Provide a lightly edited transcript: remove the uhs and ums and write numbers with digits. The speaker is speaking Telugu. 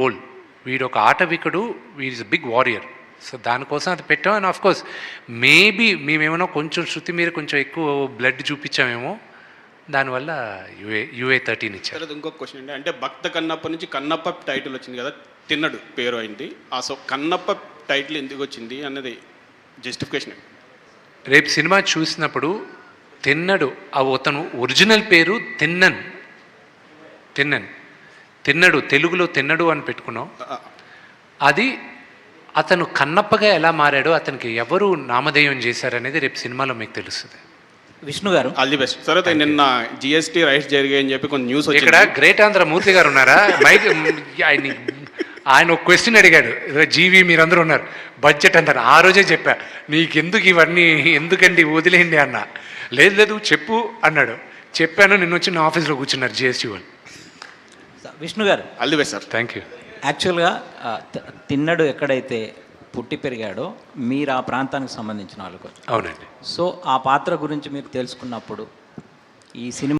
గోల్. వీడు ఒక ఆటవికుడు, వీడ్ బిగ్ వారియర్. సో దానికోసం అది పెట్టాం. అండ్ ఆఫ్ కోర్స్ మేబీ మేమేమో కొంచెం శృతి మీద కొంచెం ఎక్కువ బ్లడ్ చూపించామేమో, దానివల్ల యుఏ 13 ఇచ్చారు. తర్వాత ఇంకొక క్వశ్చన్ అండి, అంటే భక్త కన్నప్ప నుంచి కన్నప్ప టైటిల్ వచ్చింది కదా, తిన్నడు పేరు అయింది. సో కన్నప్ప టైటిల్ ఎందుకు వచ్చింది అన్నది జస్టిఫికేషన్. రేపు సినిమా చూసినప్పుడు తిన్నడు, అతను ఒరిజినల్ పేరు తిన్నడు, తెలుగులో తిన్నడు అని పెట్టుకున్నాం. అది అతను కన్నప్పగా ఎలా మారాడో, అతనికి ఎవరు నామధేయం చేశారనేది రేపు సినిమాలో మీకు తెలుస్తుంది. విష్ణు గారు ఆల్ ది బెస్ట్. సరే, నిన్న జిఎస్టీ రైట్స్ జరిగాయని చెప్పి కొంచెం న్యూస్ ఇక్కడ గ్రేట్ ఆంధ్ర మూర్తి గారు ఉన్నారా? మైక్ ఆయన ఒక క్వశ్చన్ అడిగాడు, జీవి మీరందరూ ఉన్నారు, బడ్జెట్ అంటారు. ఆ రోజే చెప్పా, నీకెందుకు ఇవన్నీ, ఎందుకండి వదిలేయండి అన్న. లేదు చెప్పు అన్నాడు. చెప్పాను, నిన్న వచ్చి నా ఆఫీస్లో కూర్చున్నారు జిఎస్టీ వాళ్ళు. విష్ణు గారు all the best sir. Thank you. యాక్చువల్గా తిన్నడు ఎక్కడైతే పుట్టి పెరిగాడో మీరు ఆ ప్రాంతానికి సంబంధించిన వాళ్ళకు. అవునండి. సో ఆ పాత్ర గురించి మీరు తెలుసుకున్నప్పుడు ఈ సినిమా